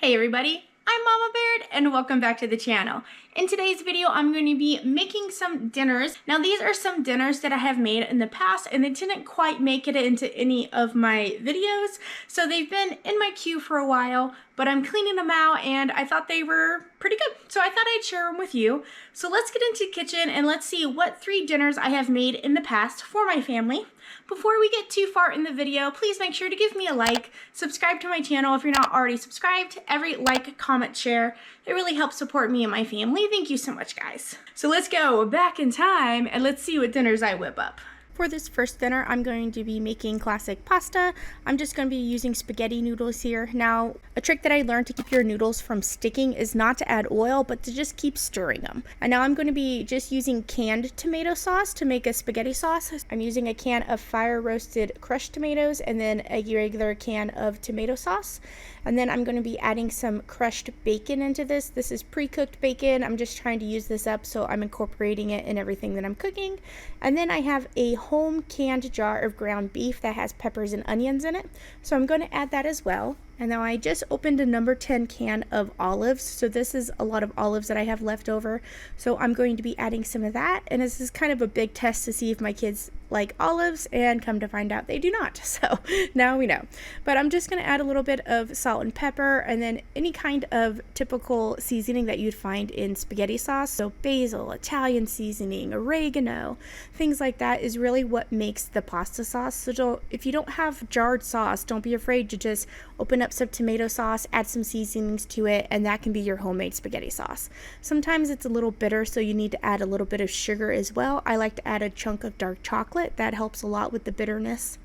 Hey everybody, I'm Mama Baird and welcome back to the channel. In today's video, I'm going to be making some dinners. Now these are some dinners that I have made in the past and they didn't quite make it into any of my videos. So they've been in my queue for a while, but I'm cleaning them out and I thought they were pretty good. So I thought I'd share them with you. So let's get into the kitchen and let's see what 3 dinners I have made in the past for my family. Before we get too far in the video, please make sure to give me a like, subscribe to my channel if you're not already subscribed. Every like, comment, share, it really helps support me and my family. Thank you so much, guys. So let's go back in time and let's see what dinners I whip up. For this first dinner, I'm going to be making classic pasta. I'm just going to be using spaghetti noodles here. Now, a trick that I learned to keep your noodles from sticking is not to add oil, but to just keep stirring them. And now I'm going to be just using canned tomato sauce to make a spaghetti sauce. I'm using a can of fire roasted crushed tomatoes and then a regular can of tomato sauce. And then I'm going to be adding some crushed bacon into this. This is pre-cooked bacon. I'm just trying to use this up, so I'm incorporating it in everything that I'm cooking. And then I have a home canned jar of ground beef that has peppers and onions in it. So I'm going to add that as well. And now I just opened a number 10 can of olives. So this is a lot of olives that I have left over. So I'm going to be adding some of that. And this is kind of a big test to see if my kids like olives, and come to find out they do not. So now we know. But I'm just going to add a little bit of salt and pepper and then any kind of typical seasoning that you'd find in spaghetti sauce. So basil, Italian seasoning, oregano, things like that is really what makes the pasta sauce. So if you don't have jarred sauce, don't be afraid to just open up some tomato sauce, add some seasonings to it, and that can be your homemade spaghetti sauce. Sometimes it's a little bitter, so you need to add a little bit of sugar as well. I like to add a chunk of dark chocolate. That helps a lot with the bitterness.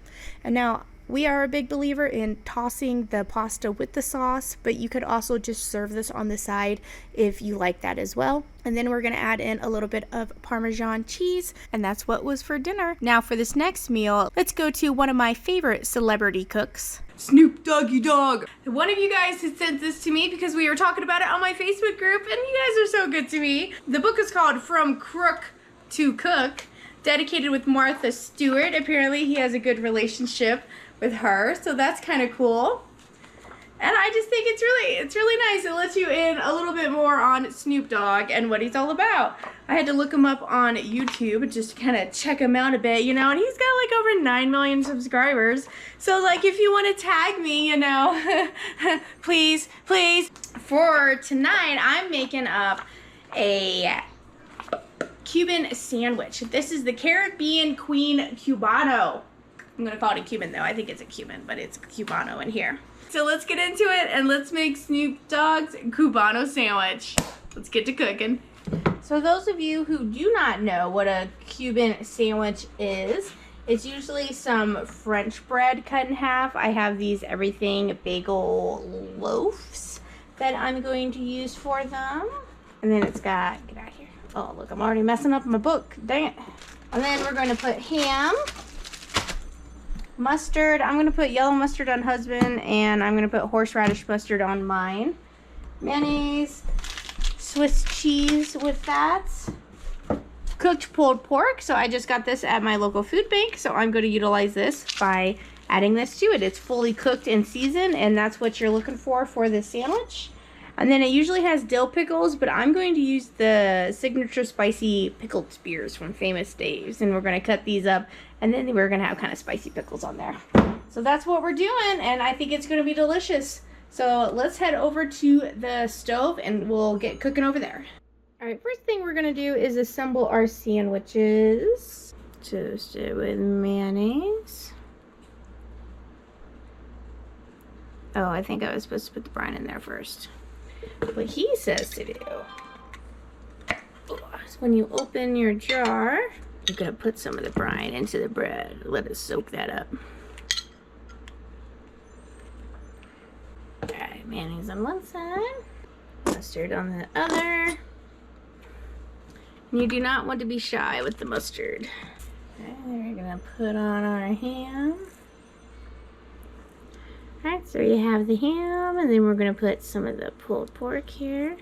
And now we are a big believer in tossing the pasta with the sauce, but you could also just serve this on the side if you like that as well. And then we're going to add in a little bit of Parmesan cheese, and that's what was for dinner. Now for this next meal, let's go to one of my favorite celebrity cooks, Snoop Dogg. One of you guys had sent this to me because we were talking about it on my Facebook group, and you guys are so good to me. The book is called From Crook to Cook, dedicated with Martha Stewart. Apparently he has a good relationship with her, so that's kind of cool. And I just think it's really nice. It lets you in a little bit more on Snoop Dogg and what he's all about. I had to look him up on YouTube just to kind of check him out a bit, you know, and he's got like over 9 million subscribers. So like if you want to tag me, you know, please. For tonight, I'm making up a Cuban sandwich. This is the Caribbean Queen Cubano. I'm gonna call it a Cuban though. I think it's a Cuban, but it's Cubano in here. So let's get into it and let's make Snoop Dogg's Cubano sandwich. Let's get to cooking. So those of you who do not know what a Cuban sandwich is, it's usually some French bread cut in half. I have these everything bagel loaves that I'm going to use for them. And then it's got, get out of here. Oh, look, I'm already messing up my book. Dang it. And then we're going to put ham, mustard. I'm going to put yellow mustard on husband, and I'm going to put horseradish mustard on mine. Mayonnaise, Swiss cheese with that. Cooked pulled pork. So I just got this at my local food bank, so I'm going to utilize this by adding this to it. It's fully cooked and seasoned, and that's what you're looking for this sandwich. And then it usually has dill pickles, but I'm going to use the signature spicy pickled spears from Famous Dave's. And we're going to cut these up, and then we're going to have kind of spicy pickles on there. So that's what we're doing, and I think it's going to be delicious. So let's head over to the stove, and we'll get cooking over there. All right, first thing we're going to do is assemble our sandwiches. Toasted with mayonnaise. Oh, I think I was supposed to put the brine in there first. What he says to do is when you open your jar, you're going to put some of the brine into the bread. Let it soak that up. Alright, mayonnaise on one side, mustard on the other. And you do not want to be shy with the mustard. Alright, we're going to put on our ham. Alright, so you have the ham, and then we're going to put some of the pulled pork here.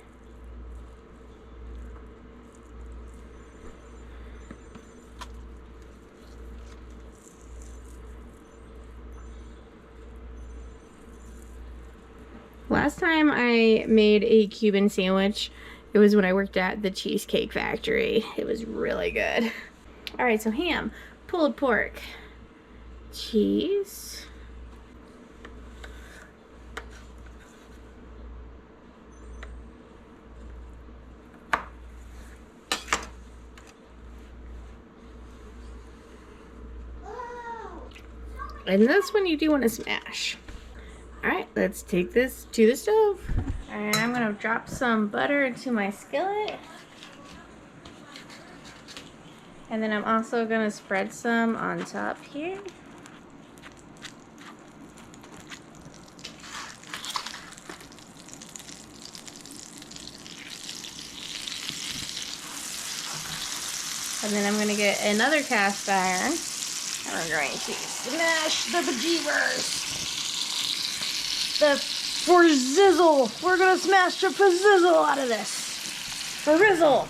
last time I made a Cuban sandwich, it was when I worked at the Cheesecake Factory. It was really good. All right, so ham, pulled pork, cheese, and this one you do want to smash. All right, let's take this to the stove. All right, I'm gonna drop some butter into my skillet. And then I'm also gonna spread some on top here. And then I'm gonna get another cast iron. And we're going to smash the bejeebers. The for zizzle. We're gonna smash the fazzizzle out of this. For rizzle.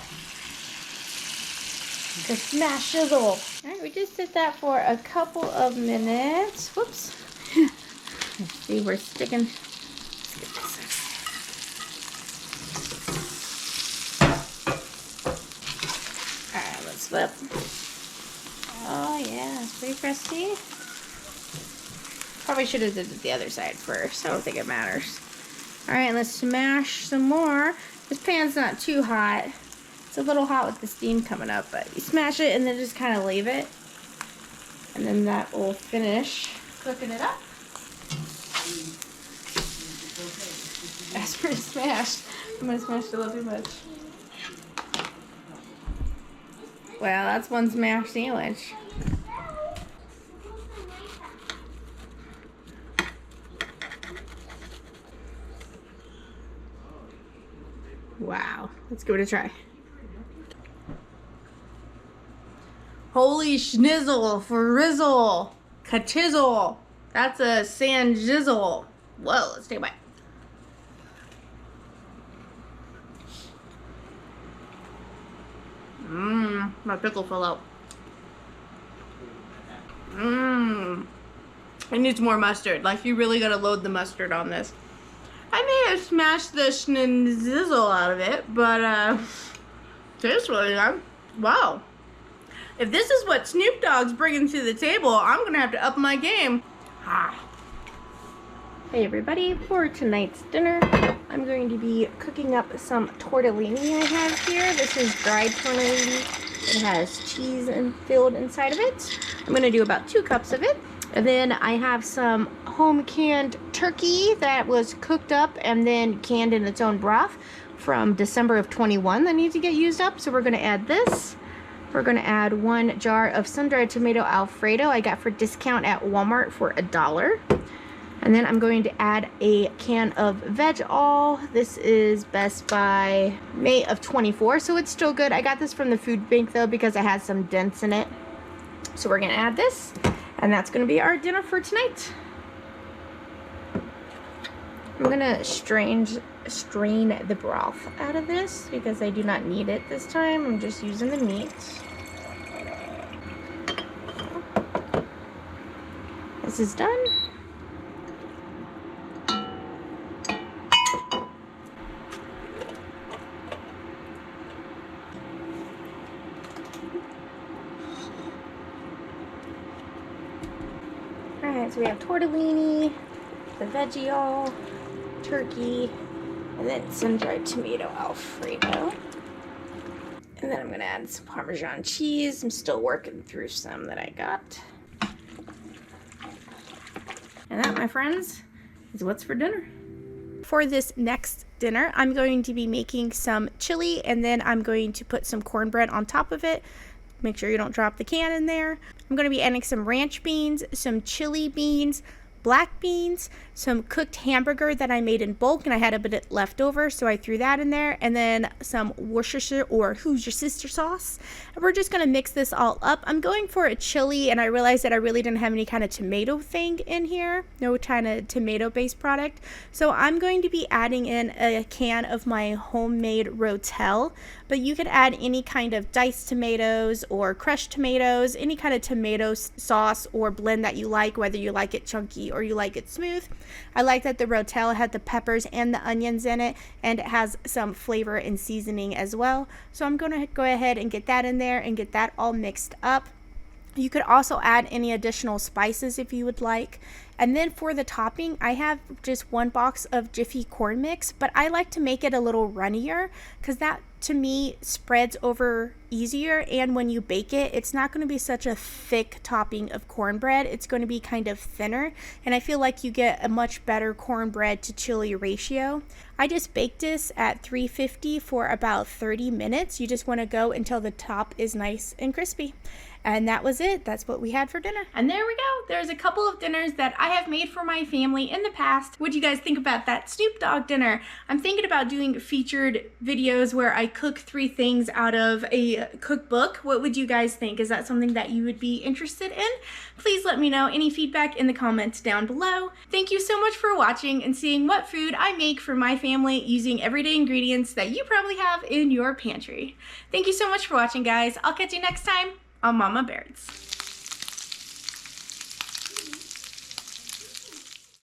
The smash shizzle. Alright, we just did that for a couple of minutes. Whoops. Let's see, we're sticking. Alright, let's flip. Oh yeah, it's pretty crusty. Probably should have did it the other side first. I don't think it matters. Alright, let's smash some more. This pan's not too hot. It's a little hot with the steam coming up, but you smash it and then just kind of leave it. And then that will finish cooking it up. That's pretty smashed. I'm going to smash it a little too much. Well, that's one smashed sandwich. Wow. Let's give it a try. Holy schnizzle for rizzle. Kachizzle. That's a sand jizzle. Whoa, let's take a bite. Mmm, my pickle fell out. Mmm. It needs more mustard. Like, you really gotta load the mustard on this. I may have smashed the schnizzle out of it, but, tastes really good. Wow. If this is what Snoop Dogg's bringing to the table, I'm gonna have to up my game. Ah. Hey everybody, for tonight's dinner, I'm going to be cooking up some tortellini I have here. This is dried tortellini. It has cheese filled inside of it. I'm gonna do about 2 cups of it. And then I have some home canned turkey that was cooked up and then canned in its own broth from December of 21 that needs to get used up. So we're gonna add this. We're gonna add 1 jar of sun-dried tomato Alfredo I got for discount at Walmart for $1. And then I'm going to add a can of veg all. This is Best Buy May of 24, so it's still good. I got this from the food bank though because it has some dents in it. So we're gonna add this, and that's gonna be our dinner for tonight. I'm gonna strain the broth out of this because I do not need it this time. I'm just using the meat. This is done. Alright, so we have tortellini, the veggie all, turkey, and then some dried tomato Alfredo. And then I'm going to add some Parmesan cheese. I'm still working through some that I got. And that, my friends, is what's for dinner. For this next dinner, I'm going to be making some chili, and then I'm going to put some cornbread on top of it. Make sure you don't drop the can in there. I'm going to be adding some ranch beans, some chili beans, black beans, some cooked hamburger that I made in bulk and I had a bit left over, so I threw that in there, and then some Worcestershire or Who's Your Sister sauce. And we're just going to mix this all up. I'm going for a chili, and I realized that I really didn't have any kind of tomato thing in here, no kind of tomato based product, so I'm going to be adding in a can of my homemade Rotel, but you could add any kind of diced tomatoes or crushed tomatoes, any kind of tomato sauce or blend that you like, whether you like it chunky crispy or you like it smooth. I like that the Rotel had the peppers and the onions in it, and it has some flavor and seasoning as well. So I'm going to go ahead and get that in there and get that all mixed up. You could also add any additional spices if you would like. And then for the topping, I have just 1 box of Jiffy corn mix, but I like to make it a little runnier because that to me spreads over easier, and when you bake it, it's not going to be such a thick topping of cornbread. It's going to be kind of thinner, and I feel like you get a much better cornbread to chili ratio. I just baked this at 350 for about 30 minutes. You just want to go until the top is nice and crispy. And that was it. That's what we had for dinner. And there we go. There's a couple of dinners that I have made for my family in the past. What do you guys think about that Snoop Dogg dinner? I'm thinking about doing featured videos where I cook 3 things out of a cookbook. What would you guys think? Is that something that you would be interested in? Please let me know any feedback in the comments down below. Thank you so much for watching and seeing what food I make for my family using everyday ingredients that you probably have in your pantry. Thank you so much for watching, guys. I'll catch you next time on Mama Beards.